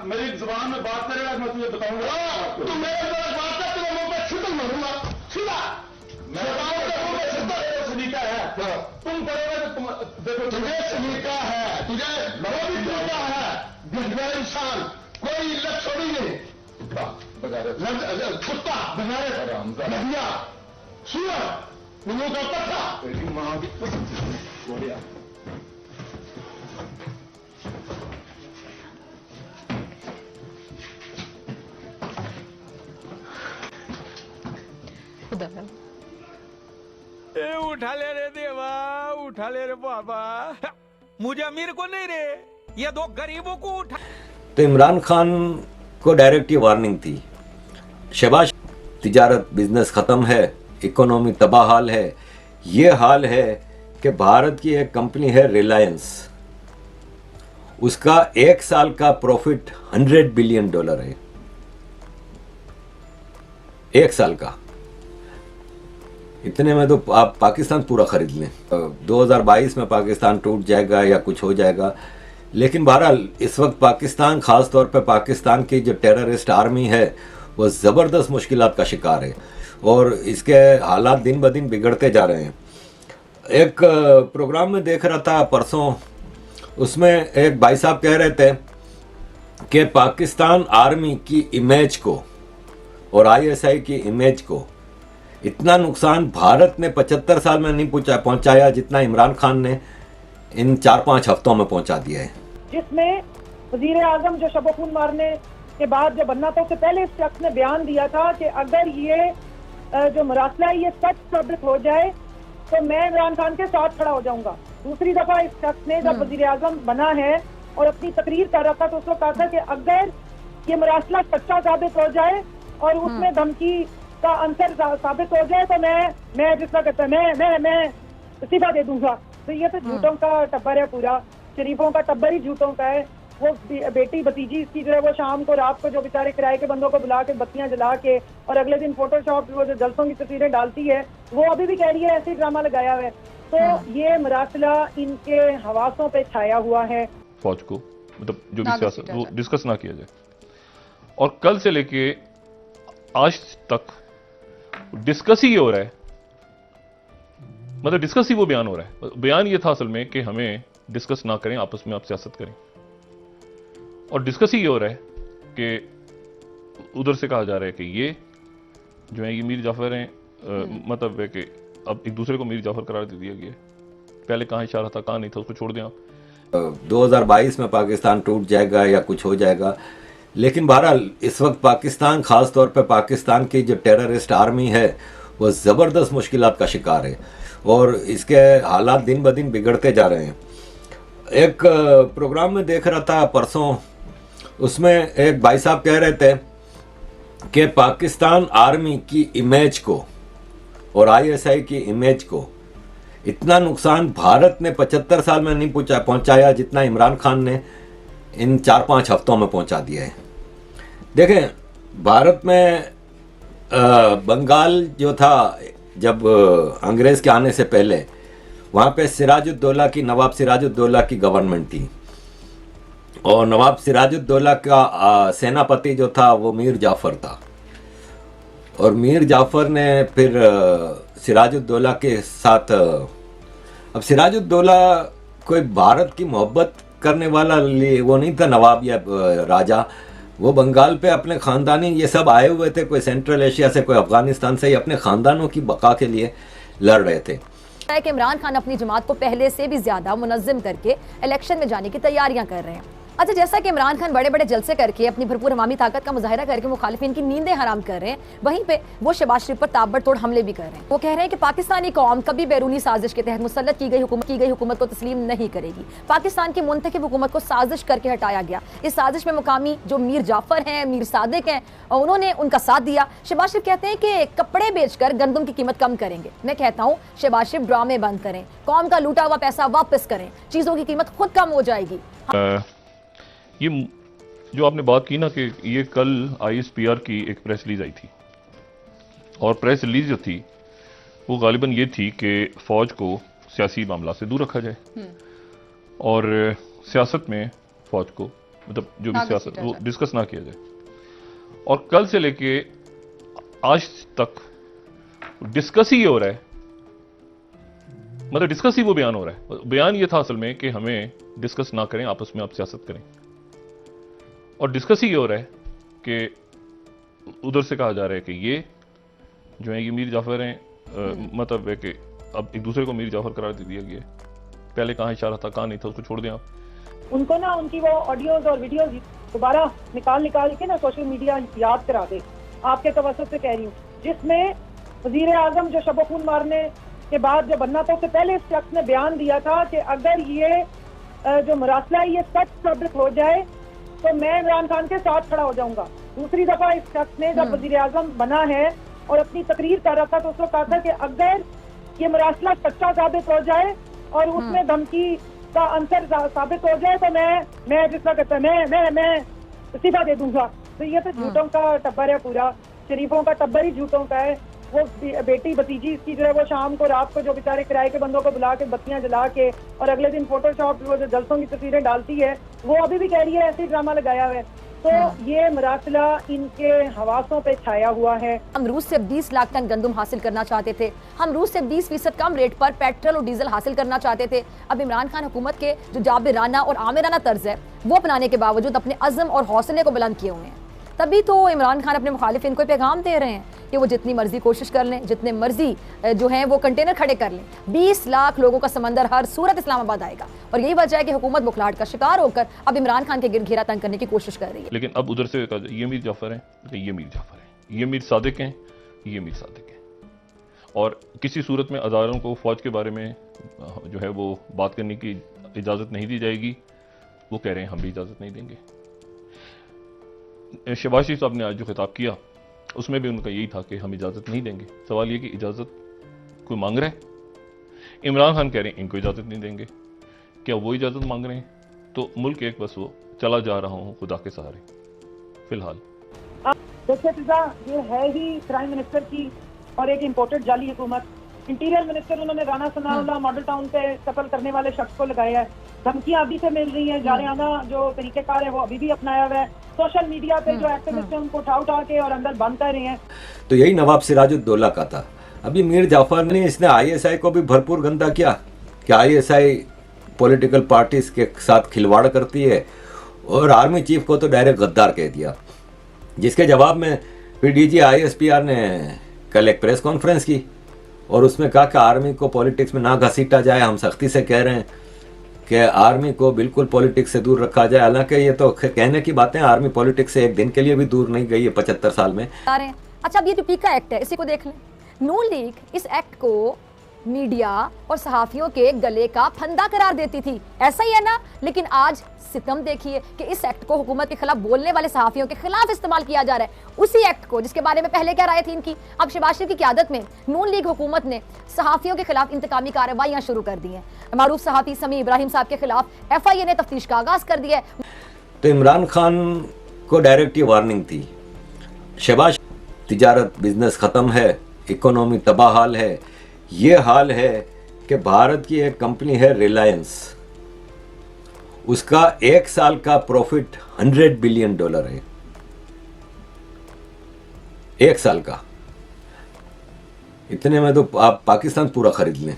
मेरी जुबान में बात करेगा मैं तुझे बताऊंगा। तू मेरे तरफ बात कर, तेरे मुंह पे छुट्टी मारूंगा सीधा। मैं मुंह पे छुट्टी सलीका है, तुम करोगे तो तुम देखो तुझे सलीका है, तुझे वो भी सलीका है। बगैर इंसान कोई इज्जत छोड़ी नहीं, कुत्ता बगैर नदिया सूअर मुंह का पत्ता तेरी मां की बोलिया। उठा ले रे देवा, उठा ले रे बाबा, मुझे अमीर को नहीं रे, ये दो गरीबों को उठा। तो इमरान खान को डायरेक्ट ये वार्निंग थी, शहबाज तिजारत बिजनेस खत्म है, इकोनॉमी तबाह हाल है। ये हाल है कि भारत की एक कंपनी है रिलायंस, उसका एक साल का प्रॉफिट $100 बिलियन है, एक साल का। इतने में तो आप पाकिस्तान पूरा खरीद लें। 2022 में पाकिस्तान टूट जाएगा या कुछ हो जाएगा, लेकिन बहरहाल इस वक्त पाकिस्तान, खास तौर पे पाकिस्तान की जो टेररिस्ट आर्मी है वो ज़बरदस्त मुश्किलात का शिकार है और इसके हालात दिन ब दिन बिगड़ते जा रहे हैं। एक प्रोग्राम में देख रहा था परसों, उसमें एक भाई साहब कह रहे थे कि पाकिस्तान आर्मी की इमेज को और ISI की इमेज को इतना नुकसान भारत ने 75 साल में नहीं पहुंचाया जितना इमरान खान ने इन 4-5 हफ्तों में पहुंचा दिया है। जिसमें वजीर आजम जो शब-ए-खून मारने के बाद जब बनना था, उससे पहले इस शख्स ने बयान दिया था कि अगर ये जो मरासला है ये सच साबित हो जाए तो मैं इमरान खान के साथ खड़ा हो जाऊंगा। दूसरी दफा इस शख्स ने जब वजीर आजम बना है और अपनी तकरीर कर रहा था तो उसको कहा था कि अगर ये मरासला सच्चा साबित हो जाए और उसमें धमकी का अंतर साबित हो जाए तो मैं जिसका कहता है मैं इस्तीफा दे दूंगा। तो ये तो झूठों का टब्बर है, पूरा शरीफों का टब्बर ही झूठों का है। वो बेटी भतीजी इसकी जो है वो शाम को रात को जो बेचारे किराए के बंदों को बुला के बत्तियां जला के और अगले दिन फोटोशॉप वो जो जलसों की तस्वीरें डालती है, वो अभी भी कह रही है ऐसे ड्रामा लगाया हुआ है। तो ये मरासला इनके हवासों पे छाया हुआ है। फौज को मतलब जो भी सियासत वो डिस्कस ना किया जाए, और कल से लेके आज तक डिस्कस ही हो रहा है, मतलब डिस्कस ही वो बयान हो रहा है। बयान ये था असल में कि हमें डिस्कस ना करें, आपस में आप सियासत करें, और डिस्कस ही हो रहा है कि उधर से कहा जा रहा है कि ये जो है ये मीर जाफर हैं, मतलब है कि अब एक दूसरे को मीर जाफर करार दे दिया गया। पहले कहाँ इशारा था, कहाँ नहीं था, उसको छोड़ दें आप। 2022 में पाकिस्तान टूट जाएगा या कुछ हो जाएगा, लेकिन बहरहाल इस वक्त पाकिस्तान, खास तौर पे पाकिस्तान की जो टेररिस्ट आर्मी है वो ज़बरदस्त मुश्किलात का शिकार है और इसके हालात दिन ब दिन बिगड़ते जा रहे हैं। एक प्रोग्राम में देख रहा था परसों, उसमें एक भाई साहब कह रहे थे कि पाकिस्तान आर्मी की इमेज को और ISI की इमेज को इतना नुकसान भारत ने 75 साल में नहीं पहुंचाया जितना इमरान खान ने इन 4-5 हफ्तों में पहुंचा दिया है। देखें, भारत में बंगाल जो था, जब अंग्रेज़ के आने से पहले वहाँ पे सिराजुद्दौला की, नवाब सिराजुद्दौला की गवर्नमेंट थी और नवाब सिराजुद्दौला का सेनापति जो था वो मीर जाफ़र था, और मीर जाफ़र ने फिर सिराजुद्दौला के साथ, अब सिराजुद्दौला कोई भारत की मोहब्बत करने वाला वो नहीं था नवाब या राजा, वो बंगाल पे अपने ख़ानदानी ये सब आए हुए थे, कोई सेंट्रल एशिया से, कोई अफगानिस्तान से, अपने ख़ानदानों की बका के लिए लड़ रहे थे। कि इमरान खान अपनी जमात को पहले से भी ज्यादा मुनज़्ज़म करके इलेक्शन में जाने की तैयारियां कर रहे हैं। अच्छा, जैसा कि इमरान खान बड़े बड़े जलसे करके अपनी भरपूर अवामी ताकत का मुजाहिरा करके मुखालिफिन की नींदें हराम कर रहे हैं, वहीं पे वो शहबाज शरीफ पर ताबड़तोड़ हमले भी कर रहे हैं। वो कह रहे हैं कि पाकिस्तानी कौम कभी बैरूनी साजिश के तहत मुसल्लत की गई हुकूमत को तस्लीम नहीं करेगी। पाकिस्तान की मुंतखब हुकूमत को साजिश करके हटाया गया। इस साजिश में मुकामी जो मीर जाफर हैं, मीर सादिक हैं, उन्होंने उनका साथ दिया। शहबाज शरीफ कहते हैं कि कपड़े बेचकर गंदम की कीमत कम करेंगे। मैं कहता हूँ शहबाज शरीफ ड्रामे बंद करें, कौम का लूटा हुआ पैसा वापस करें, चीजों की कीमत खुद कम हो जाएगी। ये जो आपने बात की ना कि ये कल ISPR की एक प्रेस रिलीज आई थी, और प्रेस रिलीज जो थी वो गालिबन ये थी कि फौज को सियासी मामला से दूर रखा जाए और सियासत में फौज को मतलब जो भी ना सियासत घसीटा वो जाए। डिस्कस ना किया जाए। और कल से लेके आज तक डिस्कस ही हो रहा है, मतलब डिस्कस ही वो बयान हो रहा है। बयान ये था असल में कि हमें डिस्कस ना करें, आपस में आप सियासत करें। और डिस्कस ही हो रहा है कि उधर से कहा जा रहा है कि ये जो है ये मीर जाफर हैं, मतलब है कि अब एक दूसरे को मीर जाफर करार दे दिया गया है। पहले कहाँ इशारा था, कहाँ नहीं था, उसको छोड़ दें आप। उनको ना उनकी वो ऑडियोज और वीडियोज दोबारा निकाल के ना सोशल मीडिया याद करा दे, आपके तवज्जुह से कह रही हूँ, जिसमें वजीर आजम जो शब-ए-खून मारने के बाद जो बनना था उससे पहले इस शख्स ने बयान दिया था कि अगर ये जो मरासला है ये सच साबित हो जाए तो मैं इमरान खान के साथ खड़ा हो जाऊंगा। दूसरी दफा इस शख्स ने जब वजीर आजम बना है और अपनी तकरीर कर रहा था तो उसको कहा था कि अगर ये मरासला सच्चा साबित हो जाए और उसमें धमकी का अंतर साबित हो जाए तो मैं जिसका कहता है मैं इस्तीफा दे दूंगा। तो ये तो झूठों का टब्बर है, पूरा शरीफों का टब्बर ही झूठों का है। वो बेटी भतीजी इसकी जो है वो शाम को रात को जो बेचारे किराए के बंदों को बुला के बत्तियां जला के और अगले दिन फोटोशॉप वो जो जलसों की तस्वीरें डालती है वो अभी भी कह रही है ऐसे ड्रामा लगाया हुआ है। तो ये मरासला इनके हवासों पे छाया हुआ है। हम रूस से 20 लाख टन गंदम हासिल करना चाहते थे, हम रूस से 20% कम रेट पर पेट्रोल और डीजल हासिल करना चाहते थे। अब इमरान खान हुकूमत के जो जाबिराना और आमिराना तर्ज है वो अपनाने के बावजूद अपने अज़म और हौसले को बुलंद किए हुए हैं। तभी तो इमरान खान अपने मुखालिफिन को पैगाम दे रहे हैं कि वो जितनी मर्जी कोशिश कर लें, जितने मर्जी जो हैं वो कंटेनर खड़े कर लें, 20 लाख लोगों का समंदर हर सूरत इस्लामाबाद आएगा। और यही वजह है कि हुकूमत बुखलाहट का शिकार होकर अब इमरान खान के गिर घेरा तंग करने की कोशिश कर रही है। लेकिन अब उधर से ये मीर जाफर हैं, ये मीर जाफर हैं, ये मीर सादिक हैं, ये मीर सादिक हैं। और किसी सूरत में अदारों को फौज के बारे में जो है वो बात करने की इजाज़त नहीं दी जाएगी। वो कह रहे हैं हम भी इजाज़त नहीं देंगे। शहबाज शरीफ साहब ने आज जो खिताब किया उसमें भी उनका यही था कि हम इजाज़त नहीं देंगे। सवाल ये कि इजाज़त कोई मांग रहा है? इमरान खान कह रहे हैं इनको इजाज़त नहीं देंगे। क्या वो इजाज़त मांग रहे हैं? तो मुल्क एक बस वो चला जा रहा हूँ खुदा के सहारे फिलहाल। देखिए फिजा, ये है ही प्राइम मिनिस्टर की और एक इम्पोर्टेड जाली हुकूमत। इंटीरियर मिनिस्टर उन्होंने राना सनाउल्लाह मॉडल टाउन पे कत्ल करने वाले शख्स को लगाया है। धमकियां अभी से मिल रही हैं, जारियाना जो तरीकेकार है वो अभी भी अपनाया हुआ है। सोशल मीडिया पे जो एक्टिविस्ट हैं उनको उठा के और अंदर बंद कर रहे हैं। तो यही नवाब सिराजुद्दौला का था। अभी मीर जाफर ने इसने आईएसआई को भी भरपूर गंदा किया कि आईएसआई पॉलिटिकल पार्टीज के साथ खिलवाड़ करती है और आर्मी चीफ को तो डायरेक्ट गद्दार कह दिया। जिसके जवाब में फिर डीजी आईएसपीआर ने कल एक प्रेस कॉन्फ्रेंस की और उसमें कहा कि आर्मी को पॉलिटिक्स में ना घसीटा जाए। हम सख्ती से कह रहे हैं कि आर्मी को बिल्कुल पॉलिटिक्स से दूर रखा जाए। हालांकि ये तो कहने की बातें, आर्मी पॉलिटिक्स से एक दिन के लिए भी दूर नहीं गई है 75 साल में। अच्छा, अब ये जो पीका एक्ट है इसी को देख लें। नून लीग इस एक्ट को मीडिया और सहाफियों के गले का फंदा करार देती थी, ऐसा ही है ना। लेकिन आज सितम देखिए कि इस एक्ट को हुकूमत के खिलाफ बोलने वाले सहाफियों के खिलाफ इस्तेमाल किया जा रहा है। उसी एक्ट को जिसके बारे में पहले क्या राय थी इनकी, अब शहबाज शरीफ की क़यादत में नून लीग हुकूमत ने सहाफियों के खिलाफ इंतकामी कार्रवाइयां शुरू कर दी हैं। मारूफ सहाफी समी इब्राहिम साहब के खिलाफ FIA ने तफ्तीश का आगाज कर दिया है। तो इमरान खान को डायरेक्ट ये वार्निंग थी, शहबाज तिजारत बिजनेस खत्म है, इकोनॉमी तबाहाल है। ये हाल है कि भारत की एक कंपनी है रिलायंस, उसका एक साल का प्रॉफिट $100 बिलियन है, एक साल का। इतने में तो आप पाकिस्तान पूरा खरीद लें।